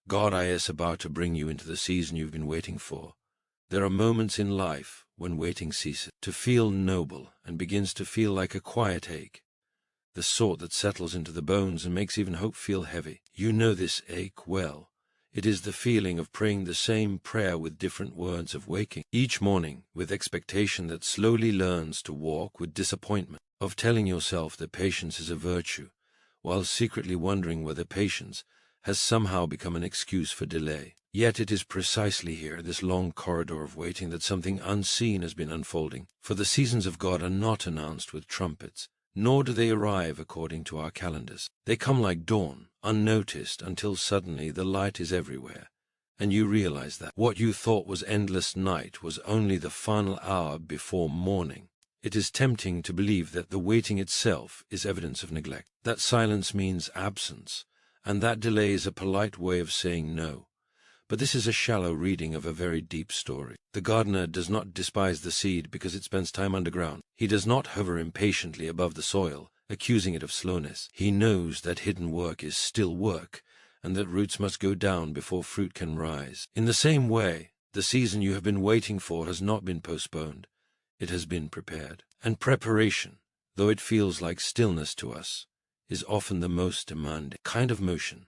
God is about to bring you into the season you've been waiting for. There are moments in life when waiting ceases to feel noble and begins to feel like a quiet ache, the sort that settles into the bones and makes even hope feel heavy. You know this ache well. It is the feeling of praying the same prayer with different words, of waking each morning with expectation that slowly learns to walk with disappointment, of telling yourself that patience is a virtue, while secretly wondering whether patience has somehow become an excuse for delay. Yet it is precisely here, this long corridor of waiting, that something unseen has been unfolding, for the seasons of God are not announced with trumpets, nor do they arrive according to our calendars. They come like dawn, unnoticed, until suddenly the light is everywhere, and you realize that what you thought was endless night was only the final hour before morning. It is tempting to believe that the waiting itself is evidence of neglect, that silence means absence, and that delay is a polite way of saying no. But this is a shallow reading of a very deep story. The gardener does not despise the seed because it spends time underground. He does not hover impatiently above the soil, accusing it of slowness. He knows that hidden work is still work, and that roots must go down before fruit can rise. In the same way, the season you have been waiting for has not been postponed. It has been prepared. And preparation, though it feels like stillness to us, is often the most demanding kind of motion.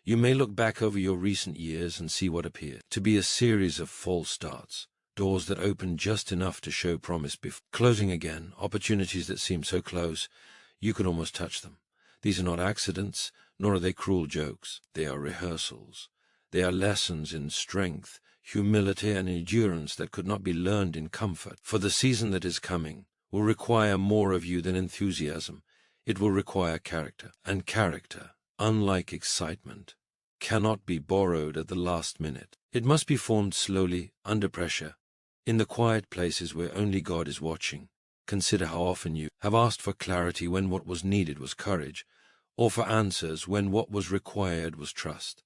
You may look back over your recent years and see what appeared to be a series of false starts, doors that opened just enough to show promise before closing again, opportunities that seemed so close you could almost touch them. These are not accidents, nor are they cruel jokes. They are rehearsals. They are lessons in strength, humility, and endurance that could not be learned in comfort. For the season that is coming will require more of you than enthusiasm. It will require character, and character, unlike excitement, cannot be borrowed at the last minute. It must be formed slowly, under pressure, in the quiet places where only God is watching. Consider how often you have asked for clarity when what was needed was courage, or for answers when what was required was trust.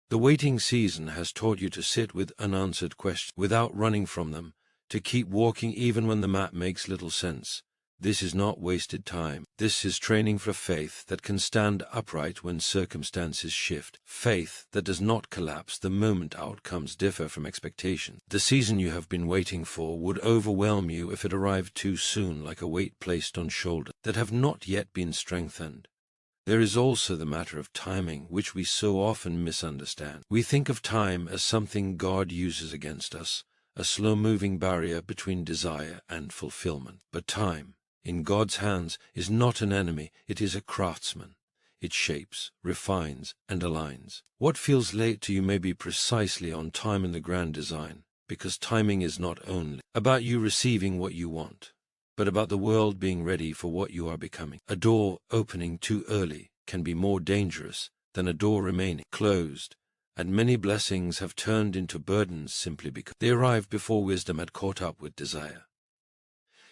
The waiting season has taught you to sit with unanswered questions without running from them, to keep walking even when the map makes little sense. This is not wasted time. This is training for faith that can stand upright when circumstances shift. Faith that does not collapse the moment outcomes differ from expectation. The season you have been waiting for would overwhelm you if it arrived too soon, like a weight placed on shoulders that have not yet been strengthened. There is also the matter of timing, which we so often misunderstand. We think of time as something God uses against us, a slow-moving barrier between desire and fulfillment. But time, in God's hands, is not an enemy, it is a craftsman. It shapes, refines, and aligns. What feels late to you may be precisely on time in the grand design, because timing is not only about you receiving what you want, but about the world being ready for what you are becoming. A door opening too early can be more dangerous than a door remaining closed, and many blessings have turned into burdens simply because they arrived before wisdom had caught up with desire.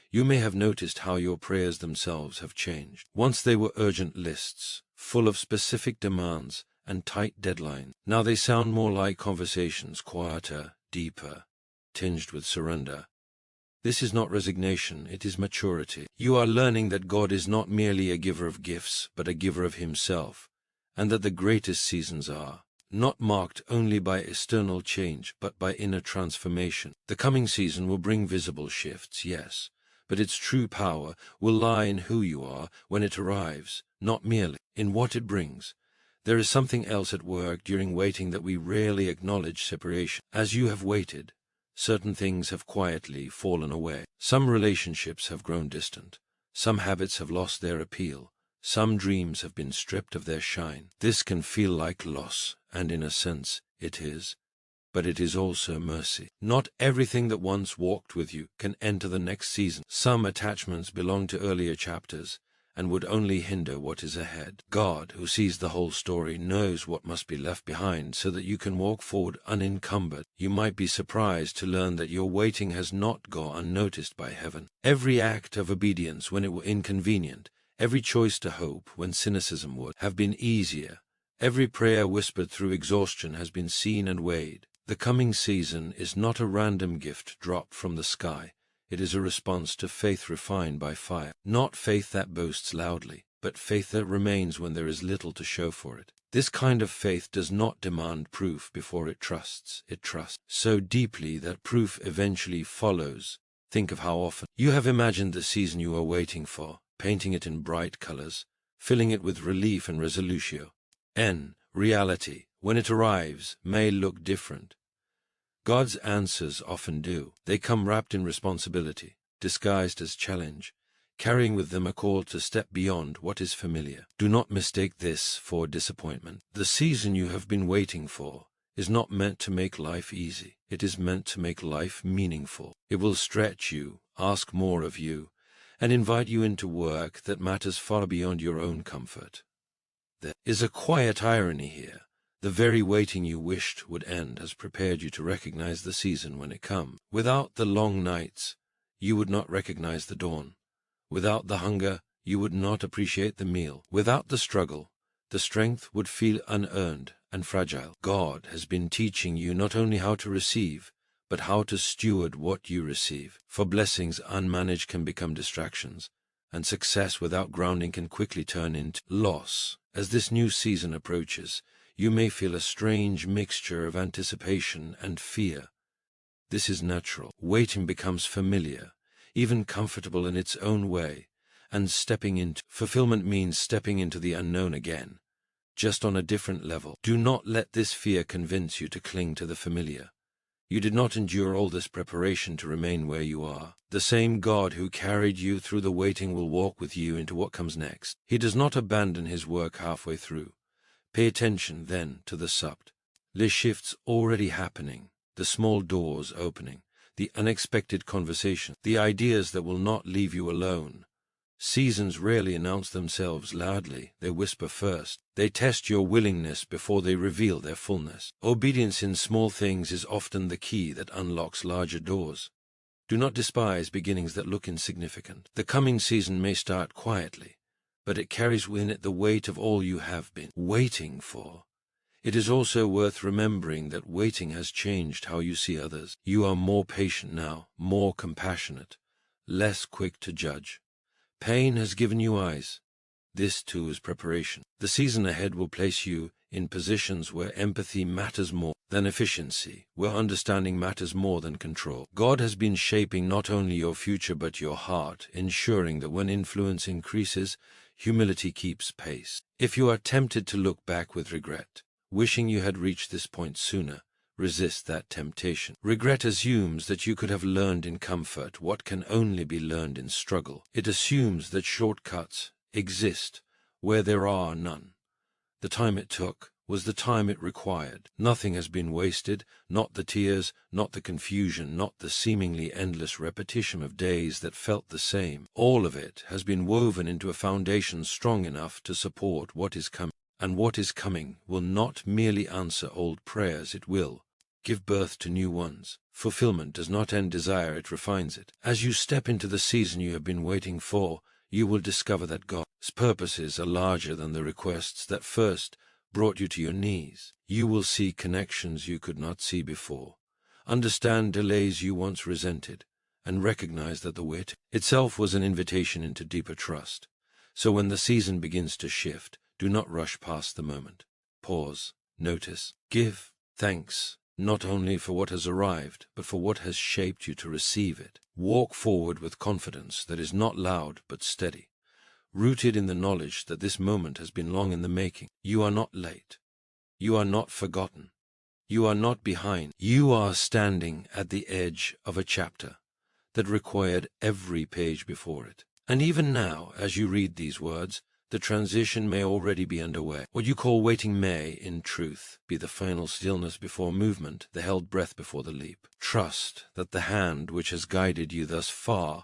You may have noticed how your prayers themselves have changed. Once they were urgent lists, full of specific demands and tight deadlines. Now they sound more like conversations, quieter, deeper, tinged with surrender. This is not resignation, it is maturity. You are learning that God is not merely a giver of gifts, but a giver of himself, and that the greatest seasons are not marked only by external change, but by inner transformation. The coming season will bring visible shifts, yes, but its true power will lie in who you are when it arrives, not merely in what it brings. There is something else at work during waiting that we rarely acknowledge: separation. As you have waited, certain things have quietly fallen away. Some relationships have grown distant. Some habits have lost their appeal. Some dreams have been stripped of their shine. This can feel like loss, and in a sense it is. But it is also mercy. Not everything that once walked with you can enter the next season. Some attachments belong to earlier chapters and would only hinder what is ahead. God, who sees the whole story, knows what must be left behind so that you can walk forward unencumbered. You might be surprised to learn that your waiting has not gone unnoticed by heaven. Every act of obedience when it were inconvenient, every choice to hope when cynicism would have been easier, every prayer whispered through exhaustion has been seen and weighed. The coming season is not a random gift dropped from the sky. It is a response to faith refined by fire. Not faith that boasts loudly, but but faith that remains when there is little to show for it. This kind of faith does not demand proof before it trusts. It trusts so deeply that proof eventually follows. Think of how often you have imagined the season you are waiting for, painting it in bright colors, filling it with relief and resolutio. Reality, when it arrives, may look different. God's answers often do. They come wrapped in responsibility, disguised as challenge, carrying with them a call to step beyond what is familiar. Do not mistake this for disappointment. The season you have been waiting for is not meant to make life easy. It is meant to make life meaningful. It will stretch you, ask more of you, and invite you into work that matters far beyond your own comfort. There is a quiet irony here. The very waiting you wished would end has prepared you to recognize the season when it comes. Without the long nights, you would not recognize the dawn. Without the hunger, you would not appreciate the meal. Without the struggle, the strength would feel unearned and fragile. God has been teaching you not only how to receive, but how to steward what you receive. For blessings unmanaged can become distractions, and success without grounding can quickly turn into loss. As this new season approaches, you may feel a strange mixture of anticipation and fear. This is natural. Waiting becomes familiar, even comfortable in its own way, and stepping into fulfillment means stepping into the unknown again, just on a different level. Do not let this fear convince you to cling to the familiar. You did not endure all this preparation to remain where you are. The same God who carried you through the waiting will walk with you into what comes next. He does not abandon his work halfway through. Pay attention, then, to the subtle shifts already happening, the small doors opening, the unexpected conversation, the ideas that will not leave you alone. Seasons rarely announce themselves loudly. They whisper first. They test your willingness before they reveal their fullness. Obedience in small things is often the key that unlocks larger doors. Do not despise beginnings that look insignificant. The coming season may start quietly, but it carries within it the weight of all you have been waiting for. It is also worth remembering that waiting has changed how you see others. You are more patient now, more compassionate, less quick to judge. Pain has given you eyes. This too is preparation. The season ahead will place you in positions where empathy matters more than efficiency, where understanding matters more than control. God has been shaping not only your future but your heart, ensuring that when influence increases, humility keeps pace. If you are tempted to look back with regret, wishing you had reached this point sooner, resist that temptation. Regret assumes that you could have learned in comfort what can only be learned in struggle. It assumes that shortcuts exist where there are none. The time it took was the time it required. Nothing has been wasted, not the tears, not the confusion, not the seemingly endless repetition of days that felt the same. All of it has been woven into a foundation strong enough to support what is coming. And what is coming will not merely answer old prayers, it will give birth to new ones. Fulfillment does not end desire, it refines it. As you step into the season you have been waiting for, you will discover that God's purposes are larger than the requests that first brought you to your knees. You will see connections you could not see before, understand delays you once resented, and recognize that the wait itself was an invitation into deeper trust. So when the season begins to shift, do not rush past the moment. Pause, notice, give thanks, not only for what has arrived, but for what has shaped you to receive it. Walk forward with confidence that is not loud but steady, rooted in the knowledge that this moment has been long in the making. You are not late. You are not forgotten. You are not behind. You are standing at the edge of a chapter that required every page before it. And even now, as you read these words, the transition may already be underway. What you call waiting may, in truth, be the final stillness before movement, the held breath before the leap. Trust that the hand which has guided you thus far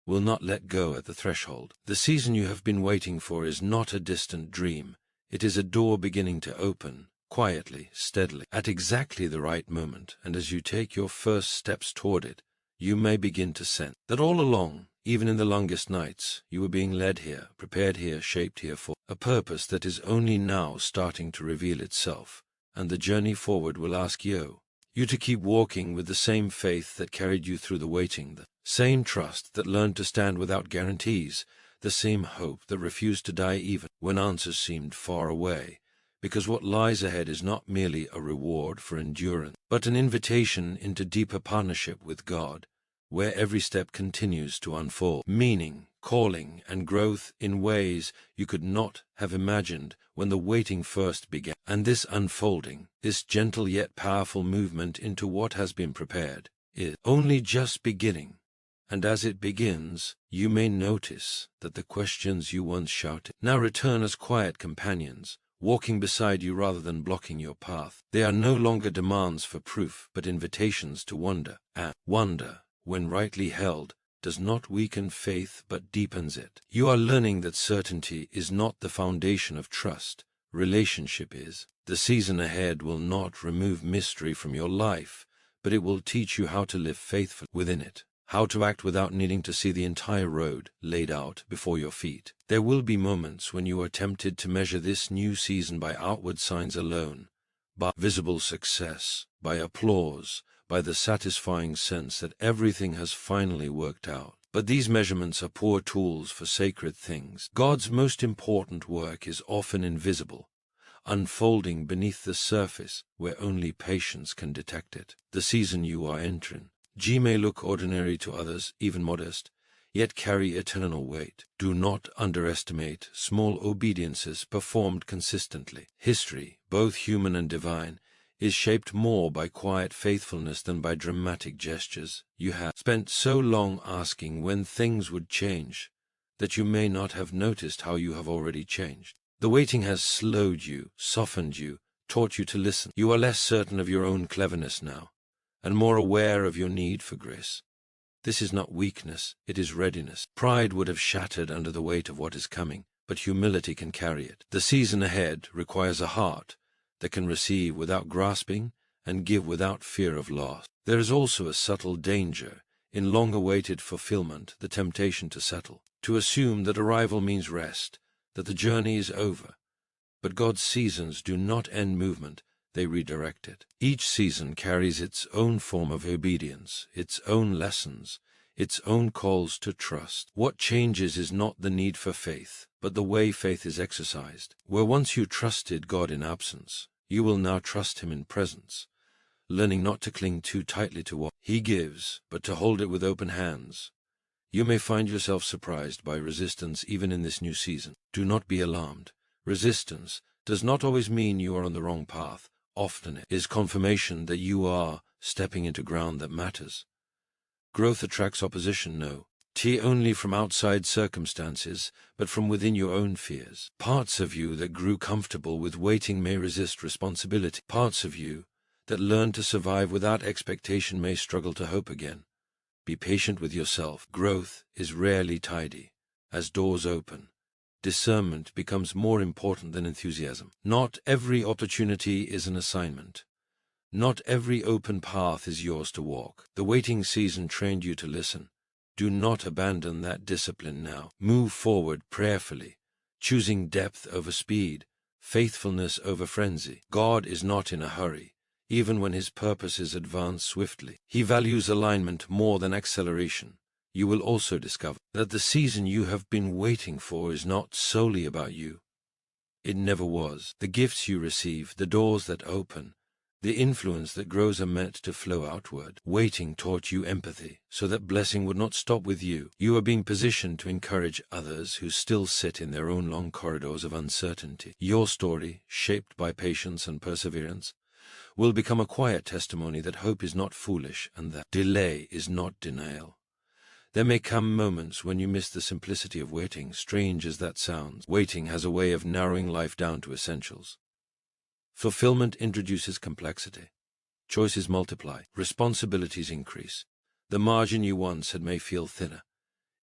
will not let go at the threshold. The season you have been waiting for is not a distant dream. It is a door beginning to open, quietly, steadily, at exactly the right moment, and as you take your first steps toward it, you may begin to sense that all along, even in the longest nights, you were being led here, prepared here, shaped here for a purpose that is only now starting to reveal itself, and the journey forward will ask you to keep walking with the same faith that carried you through the waiting, the same trust that learned to stand without guarantees, the same hope that refused to die even when answers seemed far away, because what lies ahead is not merely a reward for endurance, but an invitation into deeper partnership with God, where every step continues to unfold meaning, calling, and growth in ways you could not have imagined when the waiting first began. And this unfolding, this gentle yet powerful movement into what has been prepared, is only just beginning. And as it begins, you may notice that the questions you once shouted now return as quiet companions, walking beside you rather than blocking your path. They are no longer demands for proof, but invitations to wonder. And wonder, when rightly held, does not weaken faith but deepens it. You are learning that certainty is not the foundation of trust. Relationship is. The season ahead will not remove mystery from your life, but it will teach you how to live faithfully within it, how to act without needing to see the entire road laid out before your feet. There will be moments when you are tempted to measure this new season by outward signs alone, by visible success, by applause, by the satisfying sense that everything has finally worked out. But these measurements are poor tools for sacred things. God's most important work is often invisible, unfolding beneath the surface where only patience can detect it. The season you are entering may look ordinary to others, even modest, yet carry eternal weight. Do not underestimate small obediences performed consistently. History, both human and divine, is shaped more by quiet faithfulness than by dramatic gestures. You have spent so long asking when things would change that you may not have noticed how you have already changed. The waiting has slowed you, softened you, taught you to listen. You are less certain of your own cleverness now, and more aware of your need for grace. This is not weakness, it is readiness. Pride would have shattered under the weight of what is coming, but humility can carry it. The season ahead requires a heart that can receive without grasping and give without fear of loss. There is also a subtle danger in long-awaited fulfillment, the temptation to settle, to assume that arrival means rest, that the journey is over. But God's seasons do not end movement, they redirect it. Each season carries its own form of obedience, its own lessons, its own calls to trust. What changes is not the need for faith, but the way faith is exercised. Where once you trusted God in absence, you will now trust Him in presence, learning not to cling too tightly to what He gives, but to hold it with open hands. You may find yourself surprised by resistance even in this new season. Do not be alarmed. Resistance does not always mean you are on the wrong path. Often it is confirmation that you are stepping into ground that matters. Growth attracts opposition, no, only from outside circumstances, but from within your own fears. Parts of you that grew comfortable with waiting may resist responsibility. Parts of you that learned to survive without expectation may struggle to hope again. Be patient with yourself. Growth is rarely tidy. As doors open, discernment becomes more important than enthusiasm. Not every opportunity is an assignment. Not every open path is yours to walk. The waiting season trained you to listen. Do not abandon that discipline now. Move forward prayerfully, choosing depth over speed, faithfulness over frenzy. God is not in a hurry, even when His purposes advance swiftly. He values alignment more than acceleration. You will also discover that the season you have been waiting for is not solely about you. It never was. The gifts you receive, the doors that open, the influence that grows are meant to flow outward. Waiting taught you empathy, so that blessing would not stop with you. You are being positioned to encourage others who still sit in their own long corridors of uncertainty. Your story, shaped by patience and perseverance, will become a quiet testimony that hope is not foolish and that delay is not denial. There may come moments when you miss the simplicity of waiting, strange as that sounds. Waiting has a way of narrowing life down to essentials. Fulfillment introduces complexity. Choices multiply. Responsibilities increase. The margin you once had may feel thinner.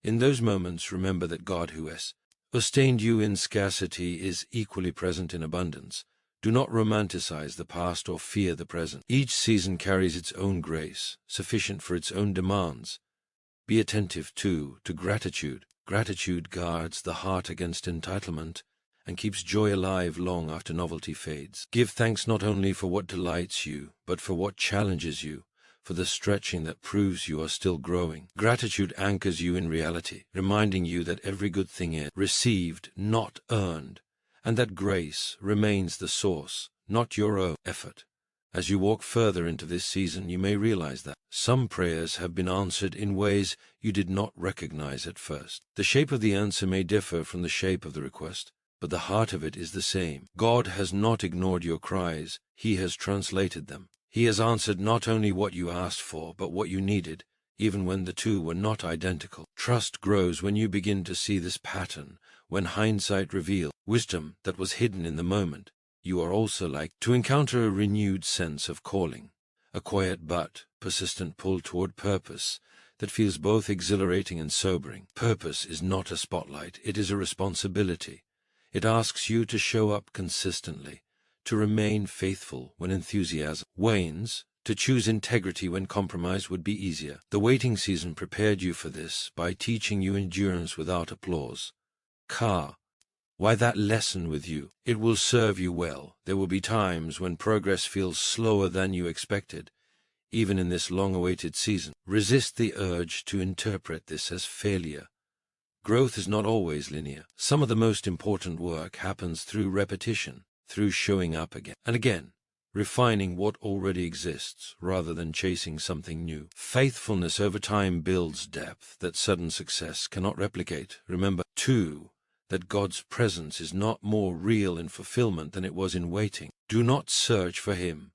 In those moments, remember that God who has sustained you in scarcity is equally present in abundance. Do not romanticize the past or fear the present. Each season carries its own grace, sufficient for its own demands. Be attentive, too, to gratitude. Gratitude guards the heart against entitlement and keeps joy alive long after novelty fades. Give thanks not only for what delights you, but for what challenges you, for the stretching that proves you are still growing. Gratitude anchors you in reality, reminding you that every good thing is received, not earned, and that grace remains the source, not your own effort. As you walk further into this season, you may realize that some prayers have been answered in ways you did not recognize at first. The shape of the answer may differ from the shape of the request, but the heart of it is the same. God has not ignored your cries, He has translated them. He has answered not only what you asked for, but what you needed, even when the two were not identical. Trust grows when you begin to see this pattern, when hindsight reveals wisdom that was hidden in the moment. You are also like to encounter a renewed sense of calling, a quiet but persistent pull toward purpose that feels both exhilarating and sobering. Purpose is not a spotlight, it is a responsibility. It asks you to show up consistently, to remain faithful when enthusiasm wanes, to choose integrity when compromise would be easier. The waiting season prepared you for this by teaching you endurance without applause. Why that lesson with you? It will serve you well. There will be times when progress feels slower than you expected, even in this long-awaited season. Resist the urge to interpret this as failure. Growth is not always linear. Some of the most important work happens through repetition, through showing up again and again, refining what already exists rather than chasing something new. Faithfulness over time builds depth that sudden success cannot replicate. Remember, too, that God's presence is not more real in fulfillment than it was in waiting. Do not search for Him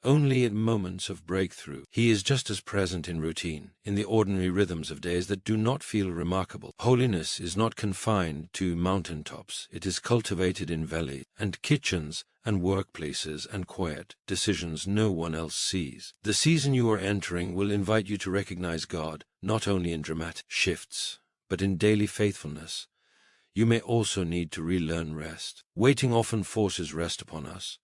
only in moments of breakthrough. He is just as present in routine, in the ordinary rhythms of days that do not feel remarkable. Holiness is not confined to mountaintops. It is cultivated in valleys and kitchens and workplaces and quiet decisions no one else sees. The season you are entering will invite you to recognize God not only in dramatic shifts, but in daily faithfulness. You may also need to relearn rest. Waiting often forces rest upon us,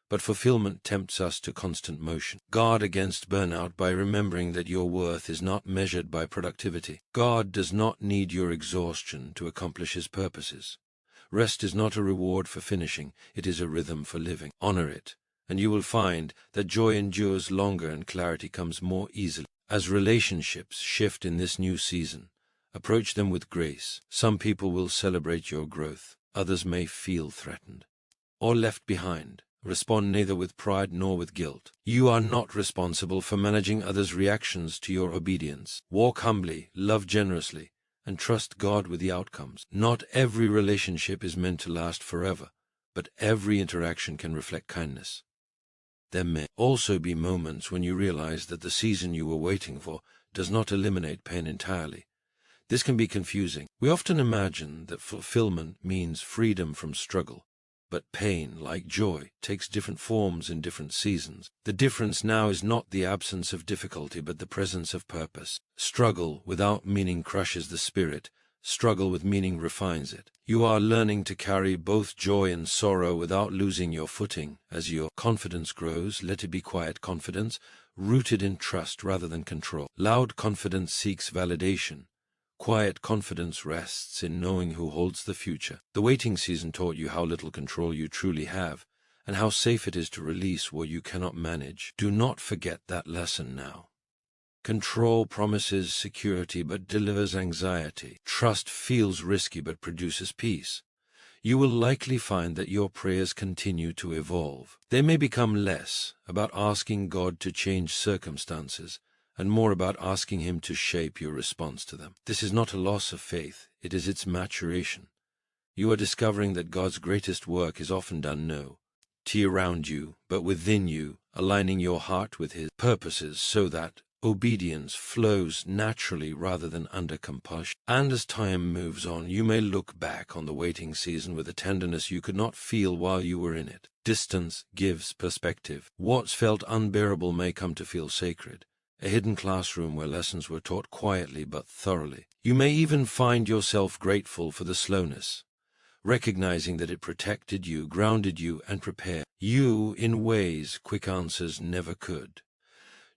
but fulfillment tempts us to constant motion. Guard against burnout by remembering that your worth is not measured by productivity. God does not need your exhaustion to accomplish His purposes. Rest is not a reward for finishing, it is a rhythm for living. Honor it, and you will find that joy endures longer and clarity comes more easily. As relationships shift in this new season, approach them with grace. Some people will celebrate your growth, others may feel threatened or left behind. Respond neither with pride nor with guilt. You are not responsible for managing others' reactions to your obedience. Walk humbly, love generously, and trust God with the outcomes. Not every relationship is meant to last forever, but every interaction can reflect kindness. There may also be moments when you realize that the season you were waiting for does not eliminate pain entirely. This can be confusing. We often imagine that fulfillment means freedom from struggle, but pain, like joy, takes different forms in different seasons. The difference now is not the absence of difficulty, but the presence of purpose. Struggle without meaning crushes the spirit. Struggle with meaning refines it. You are learning to carry both joy and sorrow without losing your footing. As your confidence grows, let it be quiet confidence, rooted in trust rather than control. Loud confidence seeks validation. Quiet confidence rests in knowing who holds the future. The waiting season taught you how little control you truly have, and how safe it is to release what you cannot manage. Do not forget that lesson now. Control promises security but delivers anxiety. Trust feels risky but produces peace. You will likely find that your prayers continue to evolve. They may become less about asking God to change circumstances, and more about asking Him to shape your response to them. This is not a loss of faith, it is its maturation. You are discovering that God's greatest work is often done around you, but within you, aligning your heart with His purposes so that obedience flows naturally rather than under compulsion. And as time moves on, you may look back on the waiting season with a tenderness you could not feel while you were in it. Distance gives perspective. What's felt unbearable may come to feel sacred. A hidden classroom where lessons were taught quietly but thoroughly. You may even find yourself grateful for the slowness, recognizing that it protected you, grounded you, and prepared you in ways quick answers never could.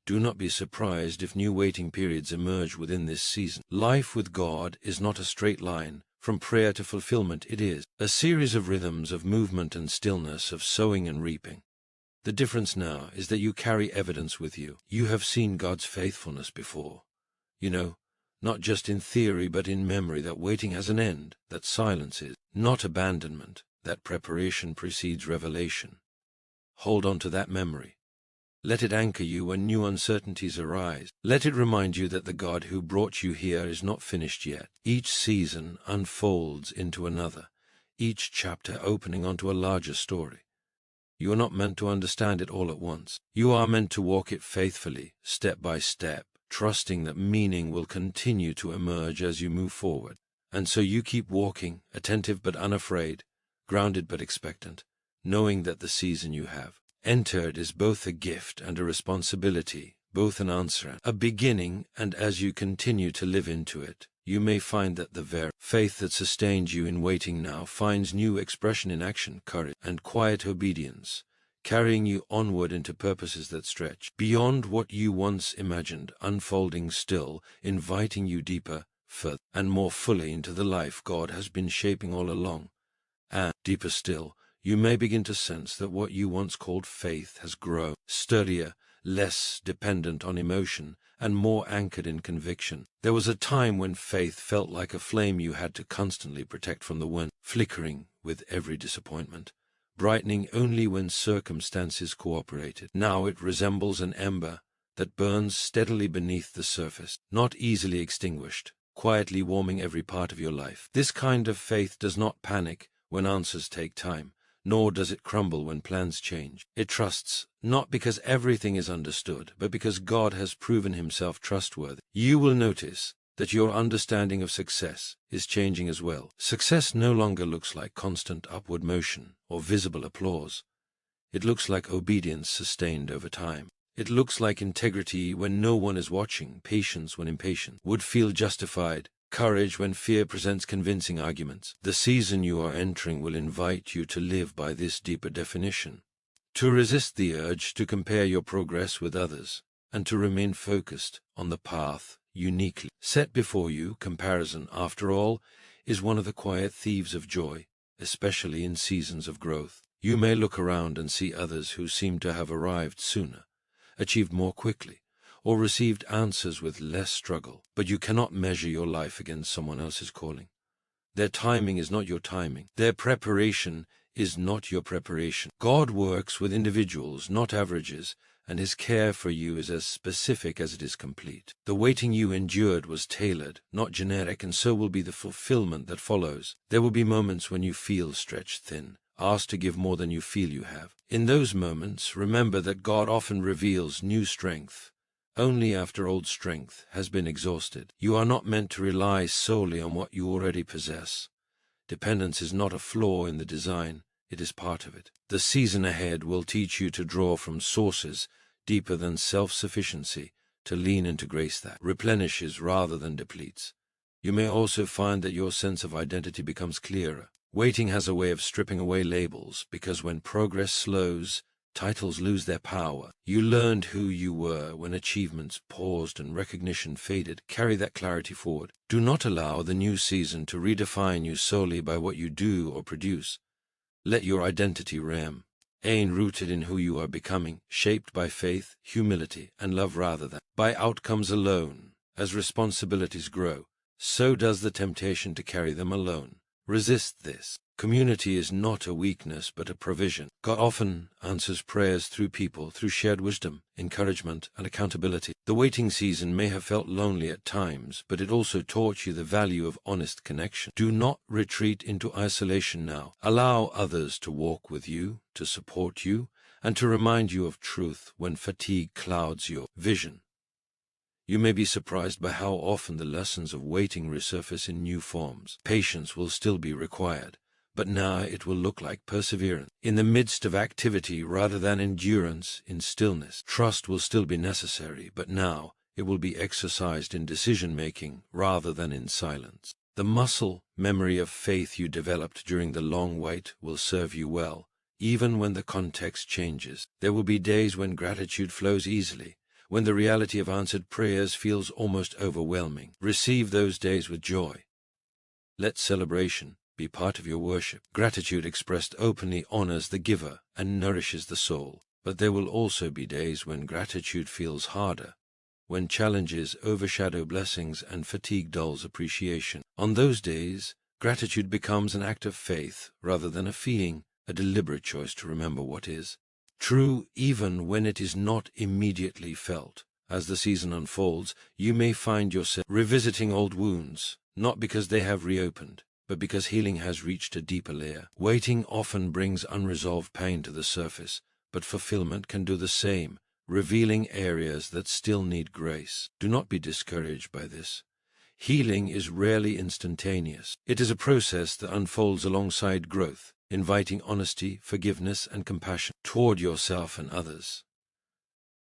Do not be surprised if new waiting periods emerge within this season. Life with God is not a straight line. From prayer to fulfillment, it is a series of rhythms of movement and stillness, of sowing and reaping. The difference now is that you carry evidence with you. You have seen God's faithfulness before. You know, not just in theory but in memory, that waiting has an end, that silence is not abandonment, that preparation precedes revelation. Hold on to that memory. Let it anchor you when new uncertainties arise. Let it remind you that the God who brought you here is not finished yet. Each season unfolds into another, each chapter opening onto a larger story. You are not meant to understand it all at once. You are meant to walk it faithfully, step by step, trusting that meaning will continue to emerge as you move forward. And so you keep walking, attentive but unafraid, grounded but expectant, knowing that the season you have entered is both a gift and a responsibility, both an answer, a beginning, and as you continue to live into it, you may find that the very faith that sustained you in waiting now finds new expression in action, courage, and quiet obedience, carrying you onward into purposes that stretch beyond what you once imagined, unfolding still, inviting you deeper, further, and more fully into the life God has been shaping all along. And, deeper still, you may begin to sense that what you once called faith has grown, sturdier, less dependent on emotion, and more anchored in conviction. There was a time when faith felt like a flame you had to constantly protect from the wind, flickering with every disappointment, brightening only when circumstances cooperated. Now it resembles an ember that burns steadily beneath the surface, not easily extinguished, quietly warming every part of your life. This kind of faith does not panic when answers take time, nor does it crumble when plans change. It trusts, not because everything is understood, but because God has proven himself trustworthy. You will notice that your understanding of success is changing as well. Success no longer looks like constant upward motion or visible applause. It looks like obedience sustained over time. It looks like integrity when no one is watching, patience when impatient would feel justified, courage when fear presents convincing arguments. The season you are entering will invite you to live by this deeper definition, to resist the urge to compare your progress with others, and to remain focused on the path uniquely set before you. Comparison, after all, is one of the quiet thieves of joy, especially in seasons of growth. You may look around and see others who seem to have arrived sooner, achieved more quickly, or received answers with less struggle, but you cannot measure your life against someone else's calling. Their timing is not your timing. Their preparation is not your preparation. God works with individuals, not averages, and his care for you is as specific as it is complete. The waiting you endured was tailored, not generic, and so will be the fulfillment that follows. There will be moments when you feel stretched thin, asked to give more than you feel you have. In those moments, remember that God often reveals new strength only after old strength has been exhausted. You are not meant to rely solely on what you already possess. Dependence is not a flaw in the design, it is part of it. The season ahead will teach you to draw from sources deeper than self-sufficiency, to lean into grace that replenishes rather than depletes. You may also find that your sense of identity becomes clearer. Waiting has a way of stripping away labels, because when progress slows, titles lose their power. You learned who you were when achievements paused and recognition faded. Carry that clarity forward. Do not allow the new season to redefine you solely by what you do or produce. Let your identity remain rooted in who you are becoming, shaped by faith, humility, and love rather than by outcomes alone. As responsibilities grow, so does the temptation to carry them alone. Resist this. Community is not a weakness but a provision. God often answers prayers through people, through shared wisdom, encouragement, and accountability. The waiting season may have felt lonely at times, but it also taught you the value of honest connection. Do not retreat into isolation now. Allow others to walk with you, to support you, and to remind you of truth when fatigue clouds your vision. You may be surprised by how often the lessons of waiting resurface in new forms. Patience will still be required, but now it will look like perseverance in the midst of activity rather than endurance in stillness. Trust will still be necessary, but now it will be exercised in decision-making rather than in silence. The muscle memory of faith you developed during the long wait will serve you well, even when the context changes. There will be days when gratitude flows easily, when the reality of answered prayers feels almost overwhelming. Receive those days with joy. Let celebration be part of your worship. Gratitude expressed openly honors the giver and nourishes the soul. But there will also be days when gratitude feels harder, when challenges overshadow blessings and fatigue dulls appreciation. On those days, gratitude becomes an act of faith rather than a feeling, a deliberate choice to remember what is true even when it is not immediately felt. As the season unfolds, you may find yourself revisiting old wounds, not because they have reopened, but because healing has reached a deeper layer. Waiting often brings unresolved pain to the surface, but fulfillment can do the same, revealing areas that still need grace. Do not be discouraged by this. Healing is rarely instantaneous. It is a process that unfolds alongside growth, inviting honesty, forgiveness, and compassion toward yourself and others.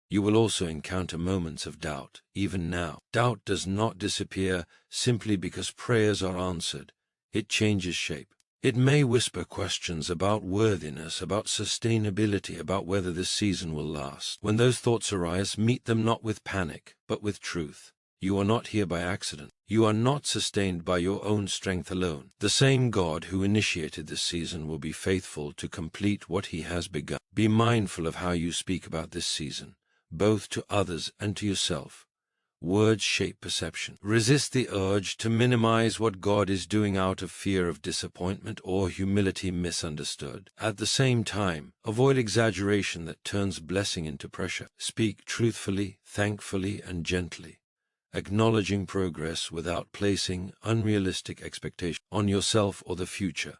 You will also encounter moments of doubt, even now. Doubt does not disappear simply because prayers are answered. It changes shape. It may whisper questions about worthiness, about sustainability, about whether this season will last. When those thoughts arise, meet them not with panic, but with truth. You are not here by accident. You are not sustained by your own strength alone. The same God who initiated this season will be faithful to complete what he has begun. Be mindful of how you speak about this season, both to others and to yourself. Words shape perception. Resist the urge to minimize what God is doing out of fear of disappointment or humility misunderstood. At the same time, avoid exaggeration that turns blessing into pressure. Speak truthfully, thankfully, and gently, acknowledging progress without placing unrealistic expectations on yourself or the future.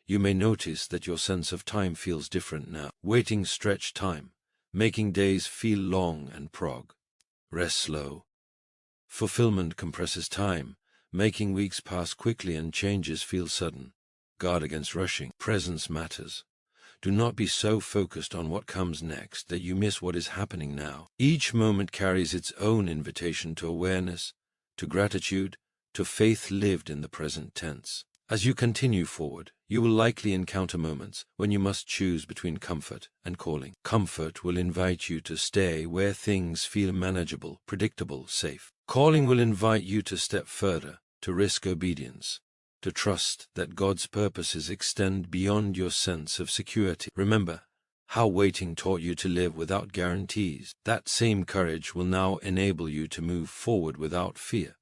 You may notice that your sense of time feels different now. Waiting stretch time, making days feel long and rest slow. Fulfillment compresses time, making weeks pass quickly and changes feel sudden. Guard against rushing. Presence matters. Do not be so focused on what comes next that you miss what is happening now. Each moment carries its own invitation to awareness, to gratitude, to faith lived in the present tense. As you continue forward, you will likely encounter moments when you must choose between comfort and calling. Comfort will invite you to stay where things feel manageable, predictable, safe. Calling will invite you to step further, to risk obedience, to trust that God's purposes extend beyond your sense of security. Remember how waiting taught you to live without guarantees. That same courage will now enable you to move forward without fear.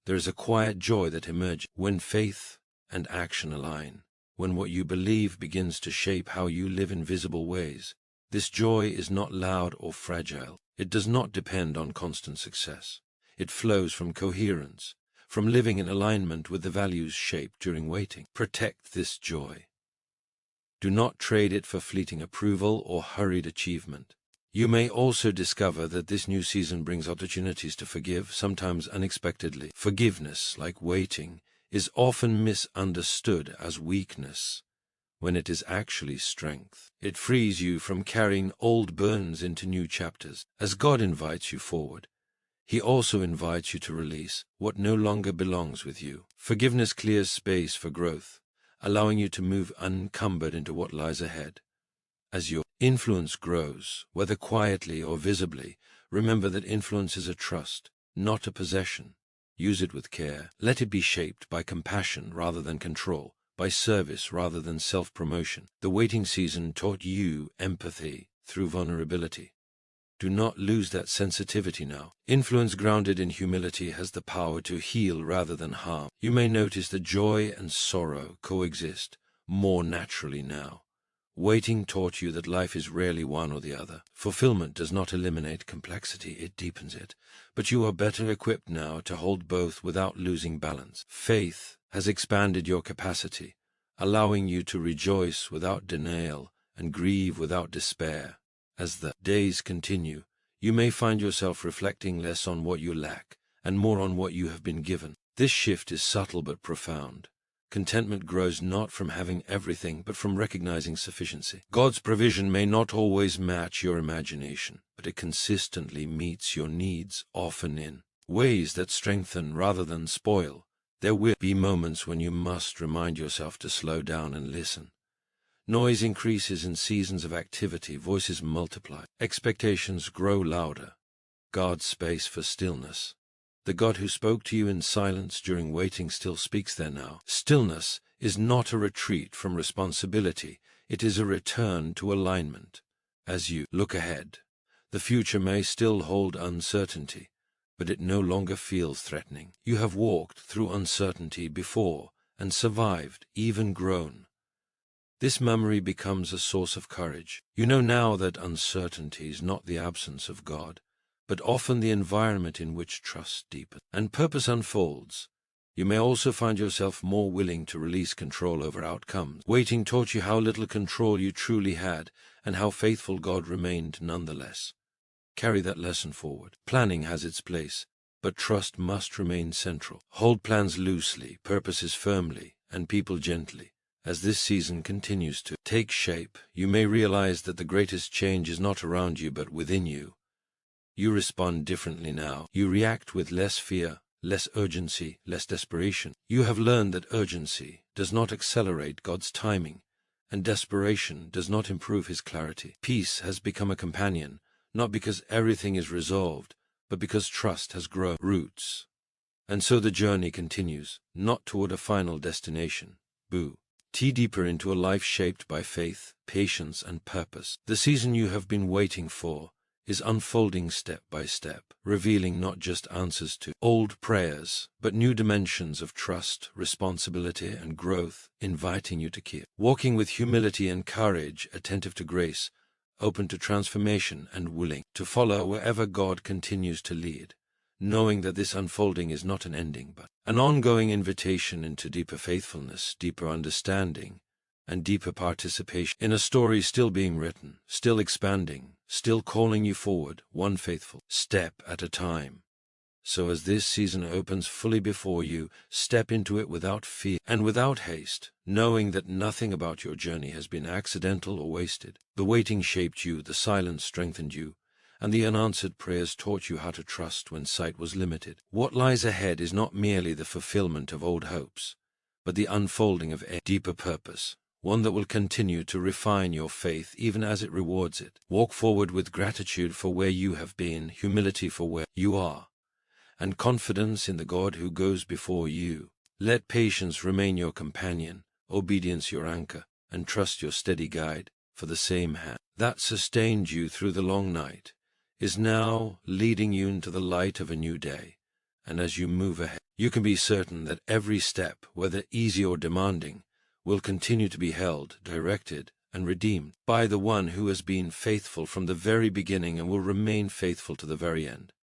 There is a quiet joy that emerges when faith and action align, when what you believe begins to shape how you live in visible ways. This joy is not loud or fragile. It does not depend on constant success. It flows from coherence, from living in alignment with the values shaped during waiting. Protect this joy. Do not trade it for fleeting approval or hurried achievement. You may also discover that this new season brings opportunities to forgive, sometimes unexpectedly. Forgiveness, like waiting, is often misunderstood as weakness, when it is actually strength. It frees you from carrying old burdens into new chapters. As God invites you forward, he also invites you to release what no longer belongs with you. Forgiveness clears space for growth, allowing you to move unencumbered into what lies ahead. As your influence grows, whether quietly or visibly, remember that influence is a trust, not a possession. Use it with care. Let it be shaped by compassion rather than control, by service rather than self-promotion. The waiting season taught you empathy through vulnerability. Do not lose that sensitivity now. Influence grounded in humility has the power to heal rather than harm. You may notice that joy and sorrow coexist more naturally now. Waiting taught you that life is rarely one or the other. Fulfillment does not eliminate complexity, it deepens it. But you are better equipped now to hold both without losing balance. Faith has expanded your capacity, allowing you to rejoice without denial and grieve without despair. As the days continue, you may find yourself reflecting less on what you lack and more on what you have been given. This shift is subtle but profound. Contentment grows not from having everything, but from recognizing sufficiency. God's provision may not always match your imagination, but it consistently meets your needs, often in ways that strengthen rather than spoil. There will be moments when you must remind yourself to slow down and listen. Noise increases in seasons of activity, voices multiply, expectations grow louder. Guard space for stillness. The God who spoke to you in silence during waiting still speaks there now. Stillness is not a retreat from responsibility, it is a return to alignment. As you look ahead, the future may still hold uncertainty, but it no longer feels threatening. You have walked through uncertainty before and survived, even grown. This memory becomes a source of courage. You know now that uncertainty is not the absence of God, but often the environment in which trust deepens and purpose unfolds. You may also find yourself more willing to release control over outcomes. Waiting taught you how little control you truly had and how faithful God remained nonetheless. Carry that lesson forward. Planning has its place, but trust must remain central. Hold plans loosely, purposes firmly, and people gently. As this season continues to take shape, you may realize that the greatest change is not around you but within you. You respond differently now. You react with less fear, less urgency, less desperation. You have learned that urgency does not accelerate God's timing, and desperation does not improve His clarity. Peace has become a companion, not because everything is resolved, but because trust has grown roots. And so the journey continues, not toward a final destination. Deeper into a life shaped by faith, patience, and purpose. The season you have been waiting for is unfolding step by step, revealing not just answers to old prayers, but new dimensions of trust, responsibility, and growth, inviting you to keep walking with humility and courage, attentive to grace, open to transformation, and willing to follow wherever God continues to lead, knowing that this unfolding is not an ending, but an ongoing invitation into deeper faithfulness, deeper understanding, and deeper participation in a story still being written, still expanding, still calling you forward, one faithful step at a time. So as this season opens fully before you, step into it without fear and without haste, knowing that nothing about your journey has been accidental or wasted. The waiting shaped you, the silence strengthened you, and the unanswered prayers taught you how to trust when sight was limited. What lies ahead is not merely the fulfillment of old hopes, but the unfolding of a deeper purpose, one that will continue to refine your faith even as it rewards it. Walk forward with gratitude for where you have been, humility for where you are, and confidence in the God who goes before you. Let patience remain your companion, obedience your anchor, and trust your steady guide, for the same hand that sustained you through the long night is now leading you into the light of a new day. And as you move ahead, you can be certain that every step, whether easy or demanding, will continue to be held, directed, and redeemed by the one who has been faithful from the very beginning and will remain faithful to the very end.